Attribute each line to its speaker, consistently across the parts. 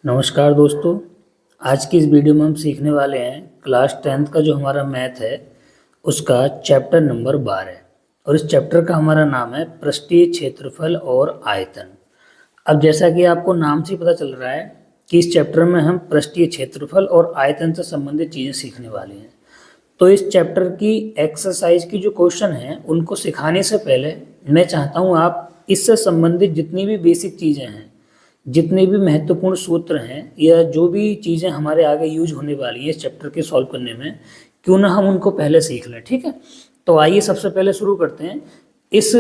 Speaker 1: नमस्कार दोस्तों। आज की इस वीडियो में हम सीखने वाले हैं क्लास 10th का जो हमारा मैथ है उसका चैप्टर नंबर 12 और इस चैप्टर का हमारा नाम है पृष्ठीय क्षेत्रफल और आयतन। अब जैसा कि आपको नाम से पता चल रहा है कि इस चैप्टर में हम पृष्ठीय क्षेत्रफल और आयतन से संबंधित चीज़ें सीखने वाले हैं। तो इस चैप्टर की एक्सरसाइज की जो क्वेश्चन हैं उनको सिखाने से पहले मैं चाहता हूँ आप इससे संबंधित जितनी भी बेसिक चीज़ें हैं, जितने भी महत्वपूर्ण सूत्र हैं या जो भी चीज़ें हमारे आगे यूज होने वाली है इस चैप्टर के सॉल्व करने में, क्यों ना हम उनको पहले सीख लें। ठीक है, तो आइए सबसे पहले शुरू करते हैं। इस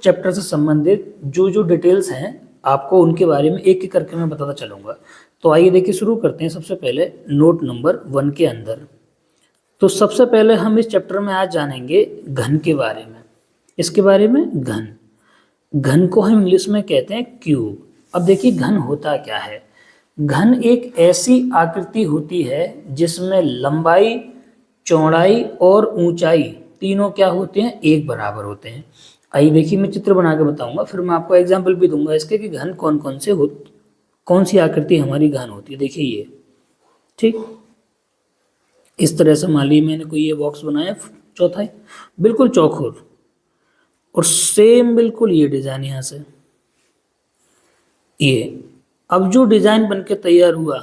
Speaker 1: चैप्टर से संबंधित जो जो डिटेल्स हैं आपको उनके बारे में एक एक करके मैं बताता चलूँगा। तो आइए देखिए शुरू करते हैं सबसे पहले नोट नंबर 1 के अंदर। तो सबसे पहले हम इस चैप्टर में आज जानेंगे घन के बारे में। इसके बारे में घन को हम इंग्लिश में कहते हैं क्यूब। अब देखिए घन होता क्या है। घन एक ऐसी आकृति होती है जिसमें लंबाई, चौड़ाई और ऊंचाई तीनों क्या होते हैं, एक बराबर होते हैं। आइए देखिए मैं चित्र बना के बताऊंगा, फिर मैं आपको एग्जाम्पल भी दूंगा इसके कि घन कौन सी आकृति हमारी घन होती है। देखिए ये ठीक इस तरह से मान लीजिए मैंने कोई ये बॉक्स बनाया चौथाई बिल्कुल चौकोर और सेम बिल्कुल ये डिजाइन यहाँ से ये। अब जो डिजाइन बनके तैयार हुआ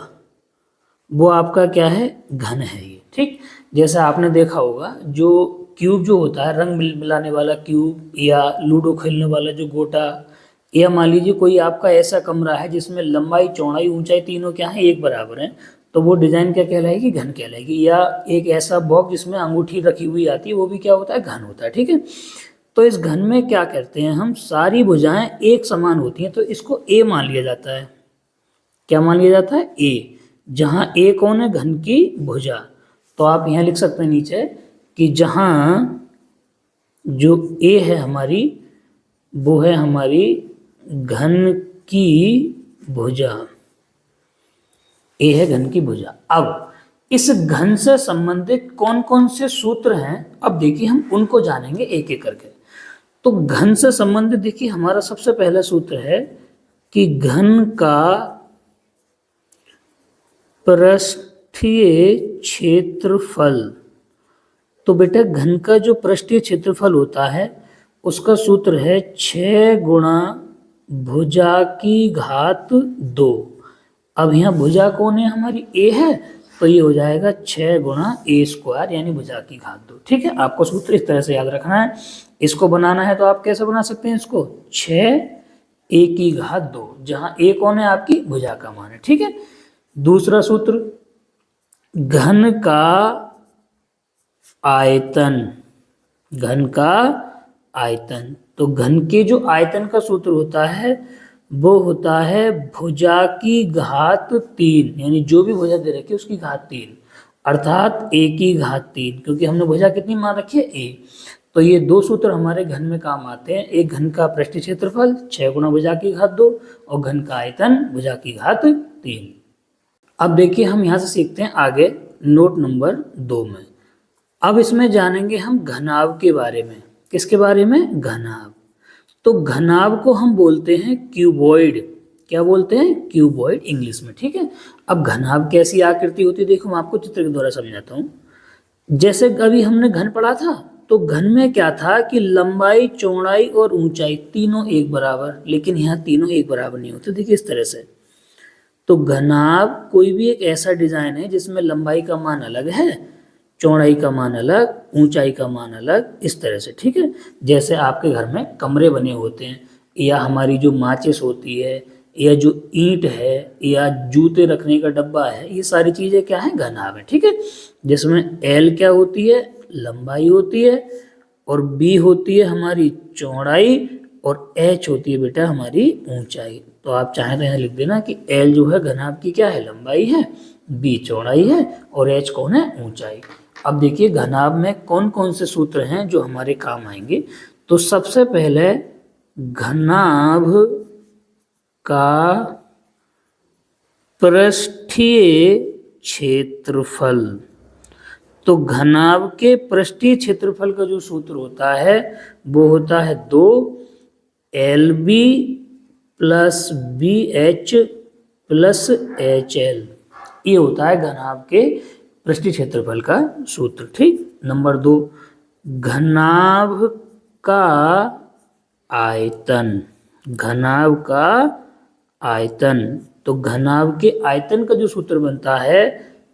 Speaker 1: वो आपका क्या है, घन है ये। ठीक, जैसे आपने देखा होगा जो क्यूब जो होता है रंग मिलाने वाला क्यूब या लूडो खेलने वाला जो गोटा, या मान लीजिए कोई आपका ऐसा कमरा है जिसमें लंबाई, चौड़ाई, ऊंचाई तीनों क्या है, एक बराबर हैं, तो वो डिजाइन क्या कहलाएगी, घन कहलाएगी। या एक ऐसा बॉक्स जिसमें अंगूठी रखी हुई आती है वो भी क्या होता है, घन होता है। ठीक है, तो इस घन में क्या करते हैं हम, सारी भुजाएं एक समान होती हैं तो इसको ए मान लिया जाता है। क्या मान लिया जाता है, ए। जहां ए कौन है, घन की भुजा। तो आप यहां लिख सकते हैं नीचे कि जहां जो ए है हमारी वो है हमारी घन की भुजा। ए है घन की भुजा। अब इस घन से संबंधित कौन कौन से सूत्र हैं, अब देखिए हम उनको जानेंगे एक एक करके। तो घन से संबंधित देखिए हमारा सबसे पहला सूत्र है कि घन का पृष्ठीय क्षेत्रफल। तो बेटा घन का जो पृष्ठीय क्षेत्रफल होता है उसका सूत्र है 6 गुणा भुजा की घात 2। अब यहाँ भुजा कौन है, हमारी ए है, तो ये हो जाएगा 6 गुणा ए स्क्वायर यानी भुजा की घात 2। ठीक है, आपको सूत्र इस तरह से याद रखना है। इसको बनाना है तो आप कैसे बना सकते हैं इसको, 6 ए की घात 2, जहां ए कौन है, आपकी भुजा का मान है। ठीक है, दूसरा सूत्र घन का आयतन। घन का आयतन, तो घन के जो आयतन का सूत्र होता है वो होता है भुजा की घात 3, यानी जो भी भुजा दे रखी है उसकी घात 3, अर्थात ए की घात 3, क्योंकि हमने भुजा कितनी मान रखी है, ए। तो ये दो सूत्र हमारे घन में काम आते हैं। एक घन का पृष्ठीय क्षेत्रफल 6 गुणा भुजा की घात 2 और घन का आयतन भुजा की घात 3। अब देखिए हम यहाँ से सीखते हैं आगे नोट नंबर 2 में। अब इसमें जानेंगे हम घनाभ के बारे में। किसके बारे में, घनाभ। तो घनाभ को हम बोलते हैं क्यूबॉइड। क्या बोलते हैं, क्यूबॉइड इंग्लिश में। ठीक है, अब घनाभ कैसी आकृति होती है, देखो मैं आपको चित्र के द्वारा समझाता हूँ। जैसे अभी हमने घन पढ़ा था तो घन में क्या था कि लंबाई, चौड़ाई और ऊंचाई तीनों एक बराबर, लेकिन यहाँ तीनों एक बराबर नहीं होते। देखिए इस तरह से। तो घनाभ कोई भी एक ऐसा डिजाइन है जिसमें लंबाई का मान अलग है, चौड़ाई का मान अलग, ऊंचाई का मान अलग, इस तरह से। ठीक है, जैसे आपके घर में कमरे बने होते हैं, या हमारी जो माचिस होती है, या जो ईंट है, या जूते रखने का डब्बा है, ये सारी चीज़ें क्या है, घनाभ है। ठीक है, जिसमें एल क्या होती है, लंबाई होती है, और बी होती है हमारी चौड़ाई, और एच होती है बेटा हमारी ऊंचाई। तो आप चाहें तो यहाँ लिख देना कि एल जो है घनाभ की क्या है, लंबाई है, बी चौड़ाई है, और एच कौन है, ऊंचाई। अब देखिए घनाभ में कौन कौन से सूत्र हैं जो हमारे काम आएंगे। तो सबसे पहले घनाभ का पृष्ठीय क्षेत्रफल। तो घनाभ के पृष्ठीय क्षेत्रफल का जो सूत्र होता है वो होता है 2 LB + BH प्लस HL, ये होता है घनाभ के पृष्ठीय क्षेत्रफल का सूत्र। ठीक। नंबर 2, घनाभ का आयतन। घनाभ का आयतन, तो घनाभ के आयतन का जो सूत्र बनता है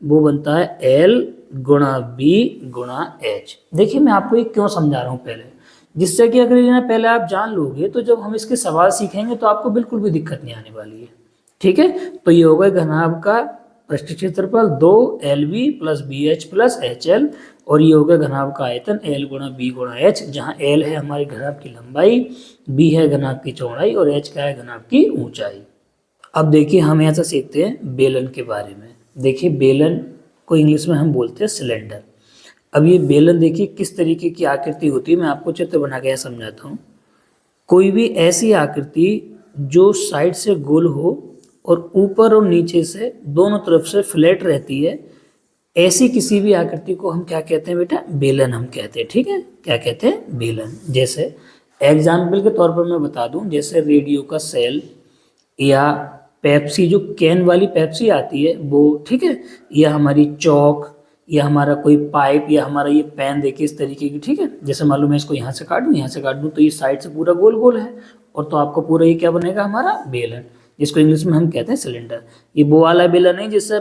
Speaker 1: वो बनता है L गुणा B गुणा H। देखिए मैं आपको ये क्यों समझा रहा हूँ पहले, जिससे कि अगर ये पहले आप जान लोगे तो जब हम इसके सवाल सीखेंगे तो आपको बिल्कुल भी दिक्कत नहीं आने वाली है। ठीक है, तो ये होगा घनाभ का पृष्ठीय क्षेत्रफल 2LB plus BH plus HL, और ये होगा घनाभ का आयतन L गुणा B गुणा H, जहाँ L है हमारे घनाभ की लंबाई, B है घनाभ की चौड़ाई और H क्या है घनाभ की ऊंचाई। अब देखिए हम ऐसा सीखते हैं बेलन के बारे में। देखिए बेलन को इंग्लिश में हम बोलते हैं सिलेंडर। अब ये बेलन देखिए किस तरीके की आकृति होती है, मैं आपको चित्र बना के समझाता हूँ। कोई भी ऐसी आकृति जो साइड से गोल हो और ऊपर और नीचे से दोनों तरफ से फ्लैट रहती है, ऐसी किसी भी आकृति को हम क्या कहते हैं बेटा, बेलन हम कहते हैं। ठीक है, क्या कहते हैं, बेलन। जैसे एग्जाम्पल के तौर पर मैं बता दूं, जैसे रेडियो का सेल या पेप्सी, जो कैन वाली पेप्सी आती है वो, ठीक है, या हमारी चौक या हमारा कोई पाइप या हमारा ये पेन देखिए इस तरीके की। ठीक है, जैसे मालूम है इसको यहाँ से काट दूँ, यहाँ से काट दूँ तो ये साइड से पूरा गोल गोल है, और तो आपको पूरा ये क्या बनेगा हमारा बेलन, जिसको इंग्लिश में हम कहते हैं सिलेंडर। ये वो वाला बेलन नहीं जिससे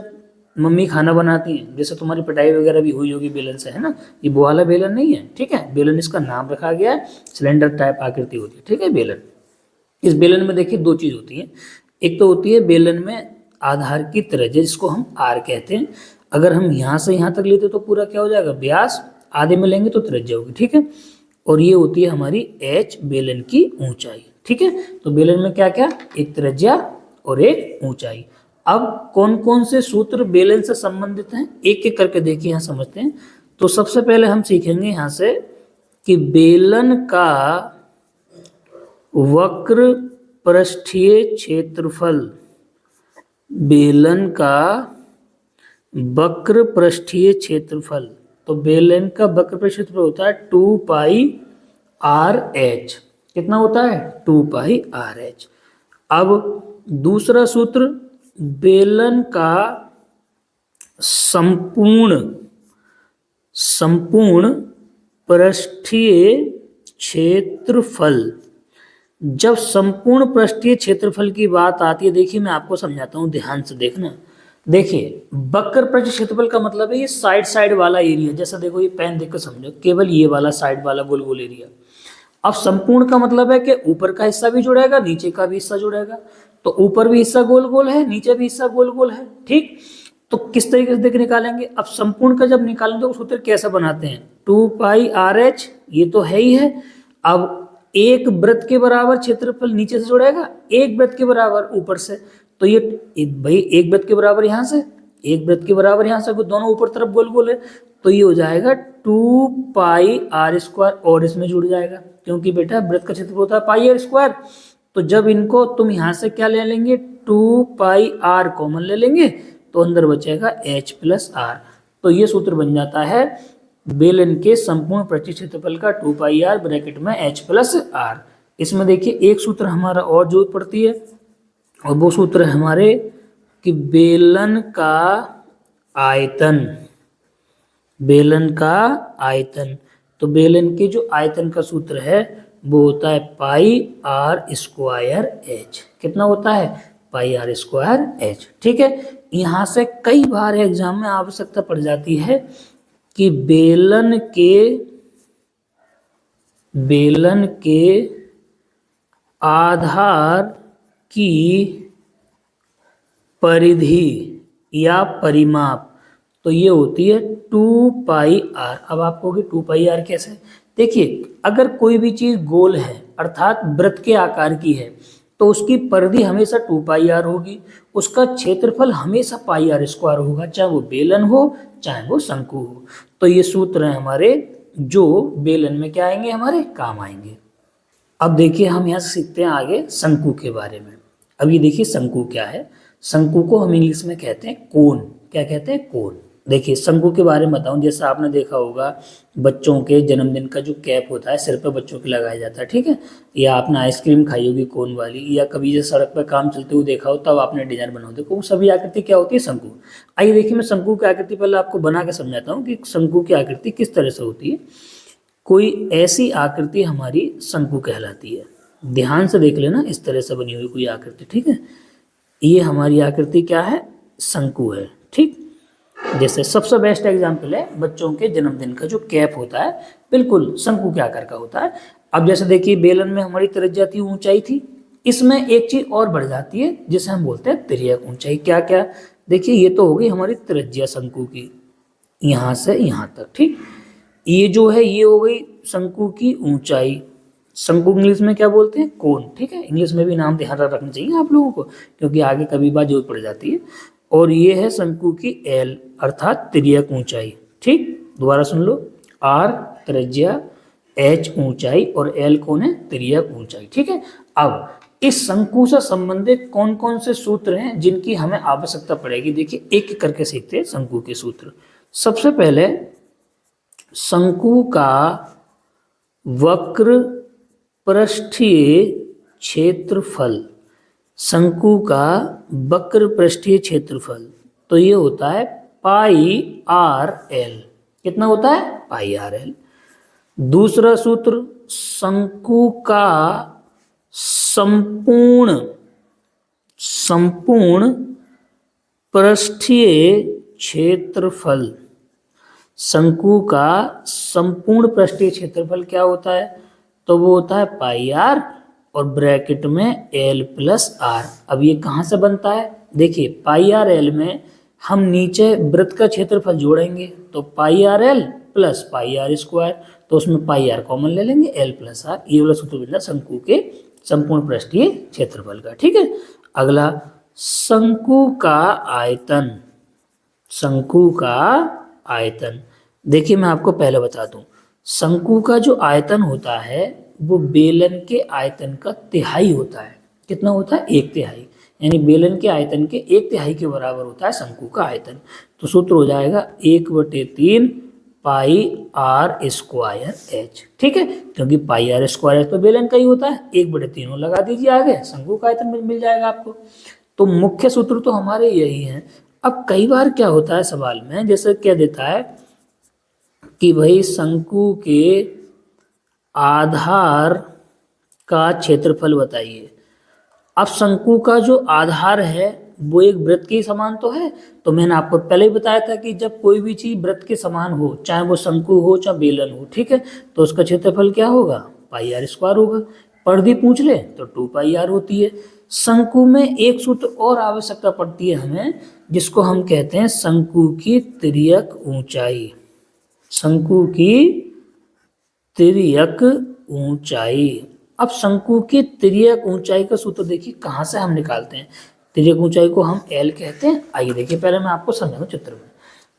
Speaker 1: मम्मी खाना बनाती हैं, जैसे तुम्हारी पिटाई वगैरह भी हुई होगी बेलन से, है ना, ये वो वाला बेलन नहीं है। ठीक है, बेलन इसका नाम रखा गया है, सिलेंडर टाइप आकृति होती है। ठीक है, बेलन। इस बेलन में देखिए दो चीज़ होती हैं, एक तो होती है बेलन में आधार की त्रिज्या जिसको हम R कहते हैं। अगर हम यहाँ से यहाँ तक लेते तो पूरा क्या हो जाएगा, व्यास, आधे में लेंगे तो त्रिज्या होगी। ठीक है, और ये होती है हमारी H, बेलन की ऊंचाई। ठीक है, तो बेलन में क्या क्या, एक त्रिज्या और एक ऊंचाई। अब कौन कौन से सूत्र बेलन से संबंधित हैं एक एक करके देखिए, यहाँ समझते हैं। तो सबसे पहले हम सीखेंगे यहाँ से कि बेलन का वक्र पृष्ठीय क्षेत्रफल, बेलन का वक्र पृष्ठीय क्षेत्रफल, तो बेलन का वक्र पृष्ठीय क्षेत्रफल होता है 2 पाई RH। कितना होता है, 2 पाई RH। अब दूसरा सूत्र, बेलन का संपूर्ण पृष्ठीय क्षेत्रफल। जब संपूर्ण पृष्ठीय क्षेत्रफल की बात आती है, देखिए मैं आपको समझाता हूँ, ध्यान से देखना। देखिए वक्र पृष्ठीय क्षेत्रफल का मतलब है ये साइड साइड वाला एरिया, जैसा देखो ये पेन देखकर समझो, केवल ये वाला साइड वाला गोल गोल एरिया। अब संपूर्ण का मतलब है कि ऊपर का हिस्सा भी जुड़ेगा, नीचे का भी हिस्सा जुड़ेगा, तो ऊपर भी हिस्सा गोल गोल है, नीचे भी हिस्सा गोल गोल है। ठीक, तो किस तरीके से देख निकालेंगे, अब संपूर्ण का जब निकालेंगे तो सूत्र कैसे बनाते हैं, 2 पाई RH, ये तो है ही है। अब एक वृत्त के बराबर क्षेत्रफल नीचे से जुड़ेगा, एक वृत्त के बराबर ऊपर से, तो ये भाई एक वृत्त के बराबर यहाँ से, एक वृत्त के बराबर यहाँ से, दोनों ऊपर तरफ गोल गोल है, तो ये हो जाएगा 2 पाई R², और इसमें जुड़ जाएगा क्योंकि बेटा वृत्त का क्षेत्रफल होता है पाई R²। तो जब इनको तुम यहाँ से क्या ले लेंगे, 2 पाई R कॉमन ले लेंगे, तो अंदर बचेगा H प्लस R। तो ये सूत्र बन जाता है बेलन के संपूर्ण पृष्ठीय क्षेत्रफल का 2 पाई R ब्रैकेट में H प्लस R। इसमें देखिए एक सूत्र हमारा और जरूरत पड़ती है, और वो सूत्र है हमारे कि बेलन का आयतन। बेलन का आयतन, तो बेलन के जो आयतन का सूत्र है वो होता है पाई R²H। कितना होता है, पाई R²H। ठीक है, यहाँ से कई बार एग्जाम में आवश्यकता पड़ जाती है कि बेलन के आधार की परिधि या परिमाप, तो ये होती है 2 पाई R। अब आप कहोगे 2 पाई R कैसे, देखिए अगर कोई भी चीज गोल है अर्थात वृत्त के आकार की है तो उसकी परिधि हमेशा 2 पाई R होगी, उसका क्षेत्रफल हमेशा पाई R² होगा, चाहे वो बेलन हो चाहे वो शंकु हो। तो ये सूत्र हैं हमारे जो बेलन में क्या आएंगे, हमारे काम आएंगे। अब देखिए हम यहाँ से सीखते हैं आगे शंकु के बारे में। अब ये देखिए शंकु क्या है, शंकु को हम इंग्लिश में कहते हैं कोन। क्या कहते हैं, कोन। देखिए शंकु के बारे में बताऊं, जैसा आपने देखा होगा बच्चों के जन्मदिन का जो कैप होता है सिर पे बच्चों के लगाया जाता है, ठीक है। या आपने आइसक्रीम खाई होगी कोन वाली, या कभी जैसे सड़क पर काम चलते हुए देखा हो तब आपने डिजाइन बना हो, देखो वो सभी आकृति क्या होती है, शंकु। आइए देखिए मैं शंकु की आकृति पहले आपको बना के समझाता हूँ कि शंकु की आकृति किस तरह से होती है। कोई ऐसी आकृति हमारी शंकु कहलाती है। ध्यान से देख लेना, इस तरह से बनी हुई कोई आकृति, ठीक है। ये हमारी आकृति क्या है, शंकु है, ठीक। जैसे सबसे बेस्ट एग्जांपल है बच्चों के जन्मदिन का जो कैप होता है, बिल्कुल शंकु के आकार का होता है। अब जैसे देखिए बेलन में हमारी त्रिज्या थी, ऊंचाई थी, इसमें एक चीज और बढ़ जाती है जिसे हम बोलते हैं तिर्यक ऊंचाई। क्या क्या, देखिए ये तो हो गई हमारी त्रिज्या शंकु की, यहाँ से यहाँ तक, ठीक। ये जो है ये हो गई शंकु की ऊंचाई। शंकु इंग्लिश में क्या बोलते हैं, कोन, ठीक है। इंग्लिश में भी नाम ध्यान रखना चाहिए आप लोगों को, क्योंकि आगे कभी बात जरूरत पड़ जाती है। और ये है शंकु की एल अर्थात तिर्यक ऊंचाई, ठीक। दोबारा सुन लो, आर त्रिज्या, एच ऊंचाई और एल कौन है, तिर्यक ऊंचाई, ठीक है। अब इस शंकु से संबंधित कौन कौन से सूत्र हैं जिनकी हमें आवश्यकता पड़ेगी, देखिए एक एक करके सीखते हैं शंकु के सूत्र। सबसे पहले शंकु का वक्र पृष्ठीय क्षेत्रफल, शंकु का वक्र पृष्ठीय क्षेत्रफल तो ये होता है पाई आर एल। कितना होता है, पाई आर एल। दूसरा सूत्र, शंकु का संपूर्ण पृष्ठीय क्षेत्रफल, शंकु का संपूर्ण पृष्ठीय क्षेत्रफल क्या होता है, तो वो होता है पाई आर और ब्रैकेट में एल प्लस आर। अब ये कहाँ से बनता है, देखिए पाई आर एल में हम नीचे वृत्त का क्षेत्रफल जोड़ेंगे तो pi r l plus pi r square, तो उसमें पाई आर कॉमन ले लेंगे, एल प्लस आर। ये वाला सूत्र बनता है शंकु के संपूर्ण पृष्ठीय क्षेत्रफल का, ठीक है। अगला शंकु का आयतन, शंकु का आयतन, देखिए मैं आपको पहले बता दूं, शंकु का जो आयतन होता है वो बेलन के आयतन का तिहाई होता है। कितना होता है, एक तिहाई, यानी बेलन के आयतन के एक तिहाई के बराबर होता है शंकु का आयतन। तो सूत्र हो जाएगा 1/3 पाई आर स्क्वायर एच, ठीक है। क्योंकि पाई आर स्क्वायर तो बेलन का ही होता है, 1/3 लगा दीजिए आगे, शंकु का आयतन मिल जाएगा आपको। तो मुख्य सूत्र तो हमारे यही हैं। अब कई बार क्या होता है सवाल में, जैसे क्या देता है कि भाई शंकु के आधार का क्षेत्रफल बताइए। अब शंकु का जो आधार है वो एक वृत्त के समान तो है, तो मैंने आपको पहले ही बताया था कि जब कोई भी चीज वृत्त के समान हो, चाहे वो शंकु हो चाहे बेलन हो, ठीक है, तो उसका क्षेत्रफल क्या होगा, पाई आर स्क्वायर होगा। परिधि पूछ ले तो 2 पाई आर होती है। शंकु में एक सूत्र और आवश्यकता पड़ती है हमें, जिसको हम कहते हैं शंकु की तिर्यक ऊंचाई, शंकु की तिर्यक ऊंचाई। अब शंकु की तिर्यक ऊंचाई का सूत्र देखिए कहाँ से हम निकालते हैं। तिर्यक ऊंचाई को हम एल कहते हैं। आइए देखिए पहले मैं आपको समझाऊं चित्र में।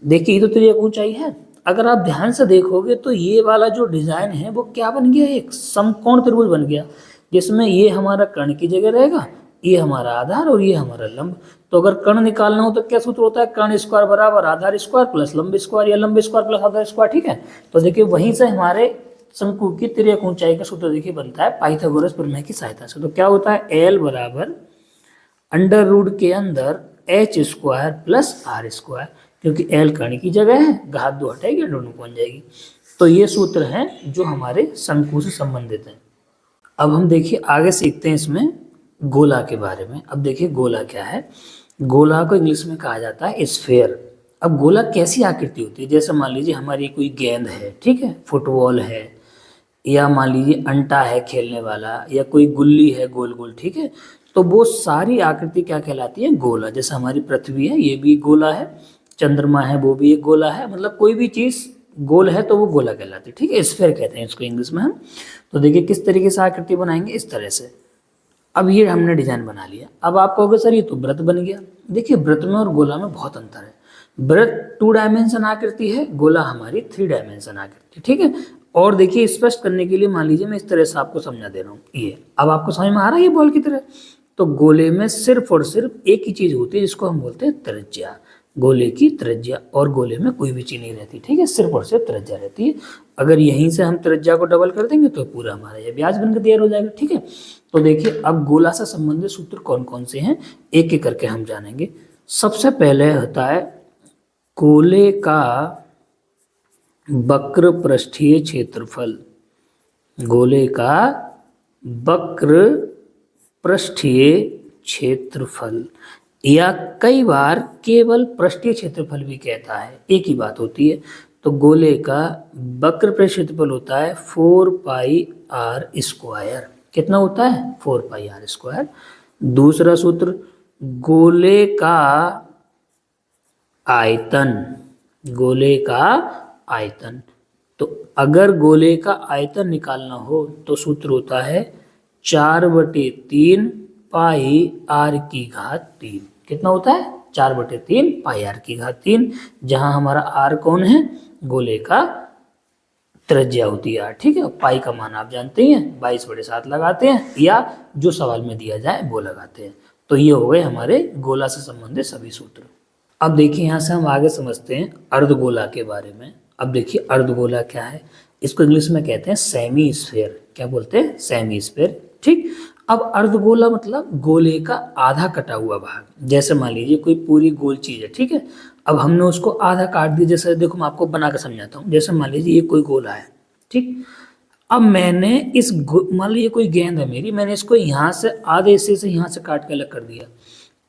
Speaker 1: देखिए ये तो तिर्यक ऊंचाई है। अगर आप ध्यान से देखोगे तो ये वाला जो डिजाइन है वो क्या बन गया, एक समकोण त्रिभुज बन गया, जिसमें ये हमारा कर्ण की जगह रहेगा, ये हमारा आधार और ये हमारा लंब। तो अगर कर्ण निकालना हो तो क्या सूत्र होता है, कर्ण स्क्वायर बराबर आधार स्क्वायर प्लस लंब स्क्वायर, या लंब स्क्वायर प्लस आधार स्क्वायर, ठीक है। तो देखिए वहीं से हमारे शंकु की तिर्यक ऊंचाई का सूत्र देखिए बनता है पाइथागोरस प्रमेय की सहायता से। तो क्या होता है, एल बराबर अंडर रूट के अंदर H square plus R square, क्योंकि एल कर्ण की जगह है, घात 2 हटाएगी, दोनों बन जाएगी। तो ये सूत्र हैं जो हमारे शंकु से संबंधित हैं। अब हम देखिए आगे सीखते हैं इसमें गोला के बारे में। अब देखिए गोला क्या है, गोला को इंग्लिश में कहा जाता है स्फेयर। अब गोला कैसी आकृति होती है, जैसे मान लीजिए हमारी कोई गेंद है, ठीक है, फुटबॉल है, या मान लीजिए अंटा है खेलने वाला, या कोई गुल्ली है गोल गोल, ठीक है। तो वो सारी आकृति क्या कहलाती है, गोला। जैसे हमारी पृथ्वी है ये भी गोला है, चंद्रमा है वो भी एक गोला है, मतलब कोई भी चीज़ गोल है तो वो गोला कहलाती है, ठीक है। स्फेयर कहते हैं इसको इंग्लिश में हम। तो देखिए किस तरीके से आकृति बनाएंगे, इस तरह से। अब ये हमने डिजाइन बना लिया। अब आप कहोगे सर ये तो वृत्त बन गया। देखिए वृत्त में और गोला में बहुत अंतर है। वृत्त 2 डायमेंशन आकृति है, गोला हमारी 3 डायमेंशन आकृति, ठीक है। और देखिए स्पष्ट करने के लिए मान लीजिए मैं इस तरह से आपको समझा दे रहा हूँ। ये अब आपको समझ में आ रहा है ये बॉल की तरह। तो गोले में सिर्फ और सिर्फ एक ही चीज होती है जिसको हम बोलते हैं त्रिज्या। गोले की त्रिज्या, और गोले में कोई भी चीज नहीं रहती, ठीक है, सिर्फ और सिर्फ त्रिज्या रहती है। अगर यहीं से हम त्रिज्या को डबल कर देंगे तो पूरा हमारा ये व्यास बनकर तैयार हो जाएगा, ठीक है। तो देखिए अब गोला से संबंधित सूत्र कौन कौन से हैं एक एक करके हम जानेंगे। सबसे पहले होता है गोले का वक्र पृष्ठीय क्षेत्रफल। गोले का वक्र पृष्ठीय क्षेत्रफल, या कई बार केवल पृष्ठीय क्षेत्रफल भी कहता है, एक ही बात होती है। तो गोले का वक्र पृष्ठीय क्षेत्रफल होता है 4πr²। कितना होता है? 4πr²। दूसरा सूत्र गोले का आयतन। गोले का आयतन, तो अगर गोले का आयतन निकालना हो तो सूत्र होता है 4/3 πr³। कितना होता है? 4/3 πr³, जहां हमारा r कौन है? गोले का त्रिज्या होती है, ठीक है। पाई का मान आप जानते हैं 22/7 लगाते हैं, या जो सवाल में दिया जाए वो लगाते हैं। तो ये हो गए हमारे गोला से संबंधित सभी सूत्र। अब देखिए यहाँ से हम आगे समझते हैं अर्धगोला के बारे में। अब देखिए अर्धगोला क्या है, इसको इंग्लिश में कहते हैं सेमी स्फीयर। क्या बोलते हैं? सेमी स्फीयर, ठीक। अब अर्धगोला मतलब गोले का आधा कटा हुआ भाग। जैसे मान लीजिए कोई पूरी गोल चीज है, ठीक है, अब हमने उसको आधा काट दिया। जैसे देखो मैं आपको बना कर समझाता हूँ। जैसे मान लीजिए ये कोई गोला है, ठीक। अब मैंने मान लीजिए कोई गेंद है मेरी, मैंने इसको यहाँ से आधे हिस्से से यहाँ से काट के अलग कर दिया।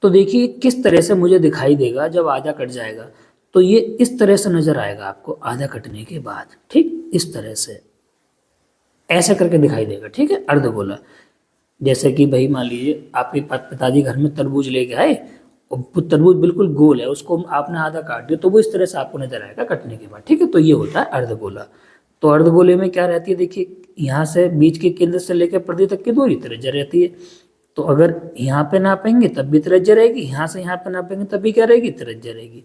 Speaker 1: तो देखिए किस तरह से मुझे दिखाई देगा जब आधा कट जाएगा। तो ये इस तरह से नजर आएगा आपको आधा कटने के बाद, ठीक, इस तरह से ऐसे करके दिखाई देगा, ठीक है, अर्धगोला। जैसे कि भाई मान लीजिए आपके पिताजी घर में तरबूज लेके आए, और तरबूज बिल्कुल गोल है, उसको आपने आधा काट दिया, तो वो इस तरह से आपको नजर आएगा कटने के बाद, ठीक है। तो ये होता है अर्धगोला। तो अर्धगोले में क्या रहती है, देखिए यहाँ से बीच के केंद्र से लेकर परिधि तक की दूरी त्रिज्या रहती है। तो अगर यहाँ पे नापेंगे तब भी त्रिज्या रहेगी, यहाँ से यहाँ पे नापेंगे तब भी क्या रहेगी? त्रिज्या रहेगी।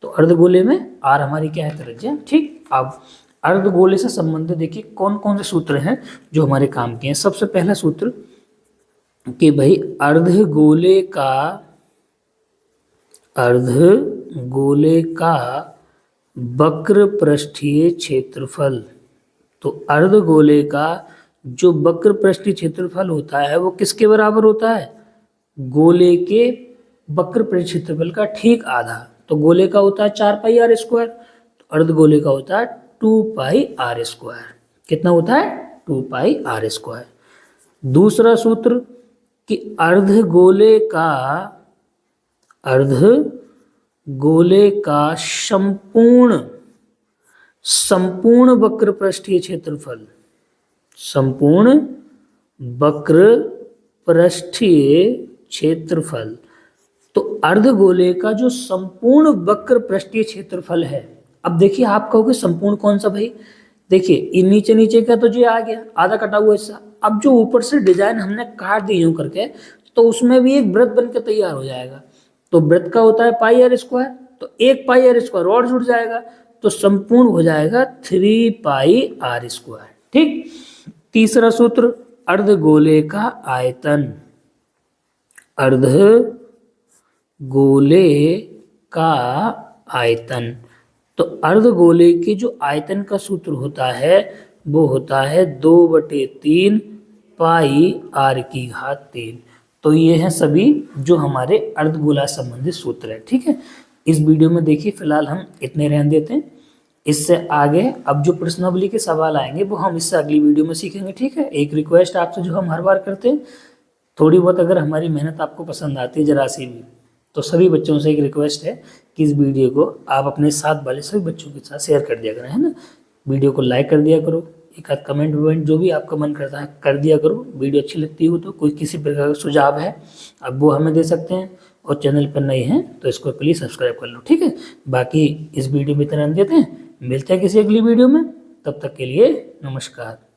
Speaker 1: तो अर्धगोले में आर हमारी क्या है? त्रिज्या, ठीक। अब अर्धगोले से संबंधित देखिए कौन कौन से सूत्र हैं जो हमारे काम के हैं। सबसे पहला सूत्र कि भाई अर्धगोले का वक्र पृष्ठीय क्षेत्रफल। तो अर्धगोले का जो वक्र पृष्ठीय क्षेत्रफल होता है वो किसके बराबर होता है? गोले के वक्र पृष्ठीय क्षेत्रफल का ठीक आधा। तो गोले का होता है 4πr², तो अर्धगोले का होता है 2πr²। कितना होता है? 2πr²। दूसरा सूत्र कि अर्धगोले का संपूर्ण वक्र पृष्ठीय क्षेत्रफल, संपूर्ण वक्र पृष्ठीय क्षेत्रफल। तो अर्धगोले का जो संपूर्ण वक्र पृष्ठीय क्षेत्रफल है, अब देखिए आप कहोगे संपूर्ण कौन सा भाई? देखिए नीचे नीचे का तो जो आ गया आधा कटा हुआ हिस्सा। अब जो ऊपर से डिजाइन हमने काट दी यूं करके, तो उसमें भी एक वृत्त बनकर तैयार हो जाएगा। तो वृत्त का होता है πr², तो एक πr² और जुड़ जाएगा, तो संपूर्ण हो जाएगा 3πr², ठीक। तीसरा सूत्र अर्धगोले का आयतन। अर्धगोले का आयतन, तो अर्धगोले के जो आयतन का सूत्र होता है वो होता है 2/3 πr³। तो ये हैं सभी जो हमारे अर्धगोला संबंधित सूत्र है, ठीक है। इस वीडियो में देखिए फिलहाल हम इतने रहने देते हैं। इससे आगे अब जो प्रश्नावली के सवाल आएंगे वो हम इससे अगली वीडियो में सीखेंगे, ठीक है। एक रिक्वेस्ट आपसे जो हम हर बार करते हैं, थोड़ी बहुत अगर हमारी मेहनत आपको पसंद आती है जरा सी भी, तो सभी बच्चों से एक रिक्वेस्ट है कि इस वीडियो को आप अपने साथ वाले सभी बच्चों के साथ शेयर कर दिया करें, है ना। वीडियो को लाइक कर दिया करो, एक आध कमेंट वमेंट जो भी आपका मन करता है कर दिया करो। वीडियो अच्छी लगती हो तो कोई किसी प्रकार का सुझाव है अब वो हमें दे सकते हैं, और चैनल पर नए हैं तो इसको प्लीज़ सब्सक्राइब कर लो, ठीक है। बाकी इस वीडियो में इतना देते हैं, मिलते हैं किसी अगली वीडियो में, तब तक के लिए नमस्कार।